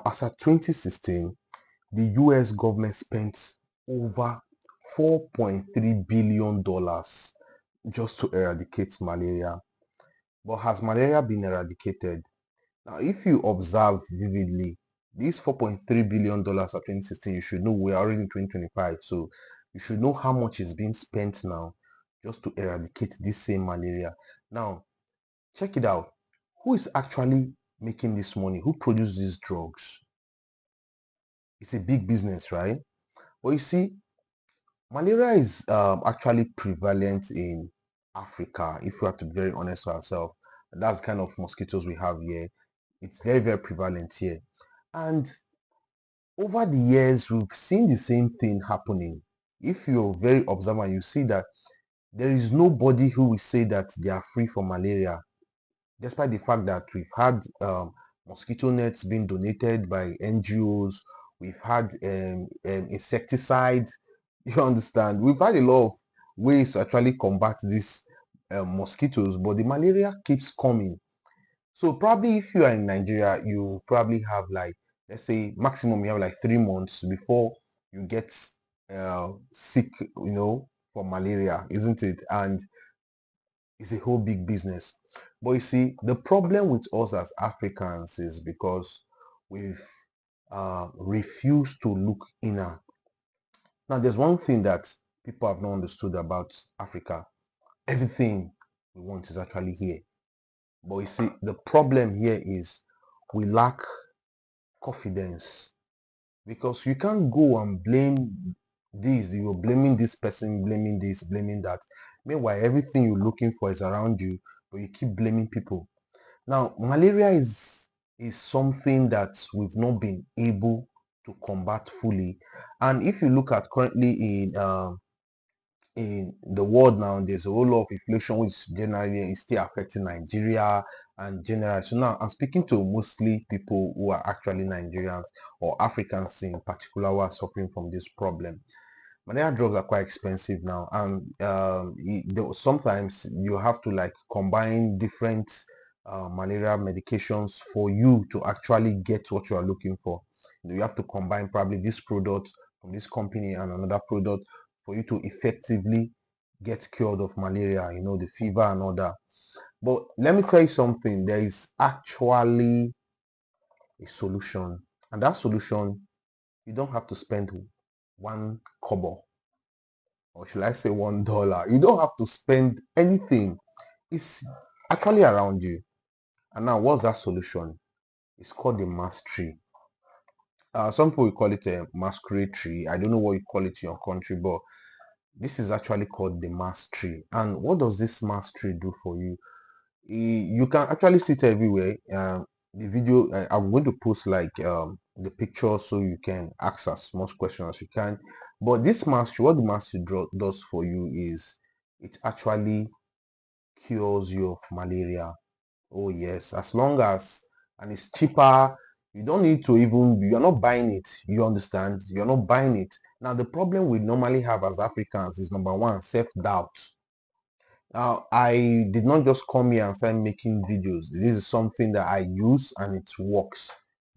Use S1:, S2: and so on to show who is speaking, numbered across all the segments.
S1: As of 2016, the US government spent over $4.3 billion just to eradicate malaria. But has malaria been eradicated? Now, if you observe vividly, these $4.3 billion of 2016, you should know we're already in 2025. So you should know how much is being spent now just to eradicate this same malaria. Now, check it out. Who is actually making this money? Who produces these drugs? It's a big business, right? But you see, malaria is actually prevalent in Africa, if we have to be very honest with ourselves. That's the kind of mosquitoes we have here. It's very, very prevalent here. And over the years, we've seen the same thing happening. If you're very observant, you see that there is nobody who will say that they are free from malaria, despite the fact that we've had mosquito nets being donated by NGOs, we've had insecticide. You understand? We've had a lot of ways to actually combat these mosquitoes, but the malaria keeps coming. So probably if you are in Nigeria, you probably have like, let's say maximum you have like 3 months before you get sick, for malaria, isn't it? And it's a whole big business. But you see, the problem with us as Africans is because we've refused to look inner. Now, there's one thing that people have not understood about Africa. Everything we want is actually here. But you see, the problem here is we lack confidence, because you can't go and blame this, you're blaming this person, blaming this, blaming that. Meanwhile, everything you're looking for is around you, but you keep blaming people. Now, malaria is something that we've not been able to combat fully. And if you look at currently in the world now, there's a whole lot of inflation which generally is still affecting Nigeria and generally. So now I'm speaking to mostly people who are actually Nigerians or Africans in particular who are suffering from this problem. Malaria drugs are quite expensive now, and sometimes you have to like combine different malaria medications for you to actually get what you are looking for. You have to combine probably this product from this company and another product for you to effectively get cured of malaria, the fever and all that. But let me tell you something, there is actually a solution, and that solution, you don't have to spend one kobo, or should I say $1. You don't have to spend anything. It's actually around you. And now, what's that solution? It's called the mastery. Some people will call it a masquerade tree. I don't know what you call it in your country, but this is actually called the mastery. And what does this mastery do for you? You can actually see it everywhere. The video, I'm going to post like the picture so you can ask as much questions as you can. But this mastery, what the mastery does for you is it actually cures you of malaria. Oh yes, as long as, and it's cheaper. You don't need to even, you're not buying it. You understand? You're not buying it. Now the problem we normally have as Africans is number one, self-doubt. Now, I did not just come here and start making videos. This is something that I use and it works.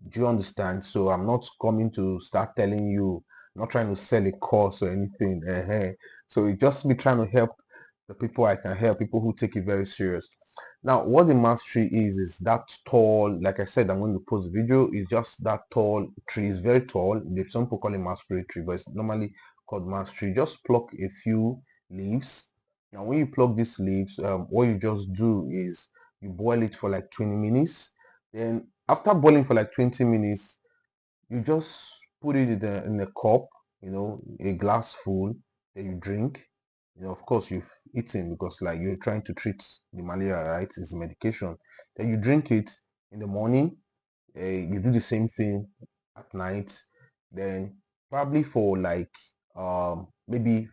S1: Do you understand? So I'm not coming to start telling you, not trying to sell a course or anything. So it's just me trying to help the people I can help, people who take it very serious. Now, what the mastery is that tall, like I said, I'm going to post the video, is just that tall tree. It's very tall. Some people call it masquerade tree, but it's normally called mastery. Just pluck a few leaves. Now, when you pluck these leaves, what you just do is you boil it for like 20 minutes. Then after boiling for like 20 minutes, you just put it in a cup, a glass full, then you drink. Of course, you've eaten because like you're trying to treat the malaria, right? It's medication. Then you drink it in the morning. You do the same thing at night. Then probably for like maybe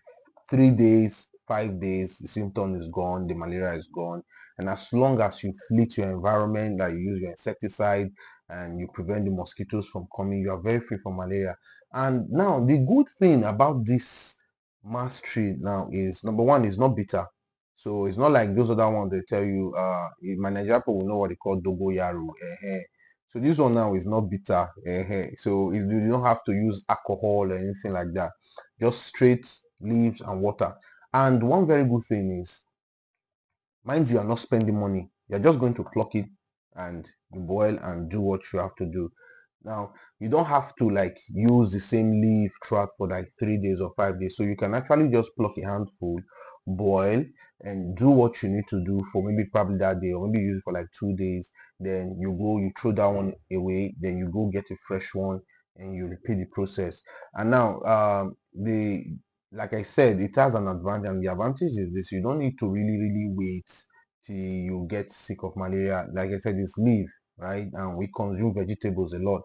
S1: 3 days, 5 days, the symptom is gone, the malaria is gone. And as long as you fleet your environment, like you use your insecticide and you prevent the mosquitoes from coming, you are very free from malaria. And now the good thing about this mastery now is number one, it's not bitter. So it's not like those other ones they tell you, my Nigerian people will know what they call dogoyaro. So this one now is not bitter. So you don't have to use alcohol or anything like that. Just straight leaves and water. And one very good thing is, mind you are not spending money. You're just going to pluck it and you boil and do what you have to do. Now, you don't have to like use the same leaf throughout for like 3 days or 5 days. So you can actually just pluck a handful, boil, and do what you need to do for maybe probably that day, or maybe use it for like 2 days. Then you go, you throw that one away, then you go get a fresh one and you repeat the process. And now the like I said, it has an advantage, and the advantage is this: you don't need to really wait till you get sick of malaria. Like I said, it's leaf, right? And we consume vegetables a lot,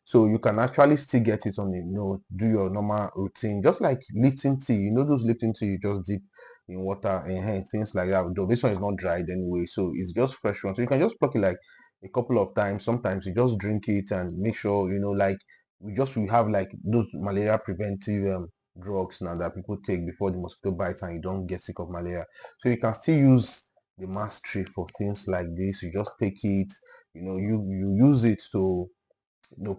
S1: so you can actually still get it on the, do your normal routine, just like lifting tea. Those lifting tea you just dip in water and things like that. Though this one is not dried anyway, so it's just fresh one. So you can just pluck it like a couple of times. Sometimes you just drink it and make sure, like we have like those malaria preventive drugs now that people take before the mosquito bites and you don't get sick of malaria. So you can still use the mastery for things like this. You just take it, you use it to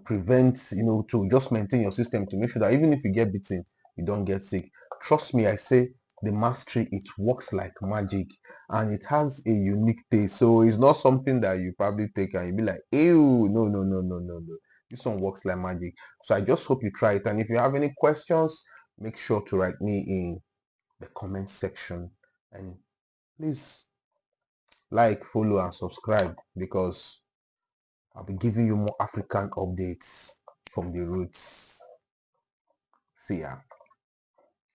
S1: prevent, to just maintain your system, to make sure that even if you get bitten, you don't get sick. Trust me, I say the mastery, it works like magic, and it has a unique taste. So it's not something that you probably take and you be like, ew, no, no, no, no, no, no. This one works like magic. So I just hope you try it. And if you have any questions, make sure to write me in the comment section. And please like, follow, and subscribe, because I'll be giving you more African updates from the roots. See ya.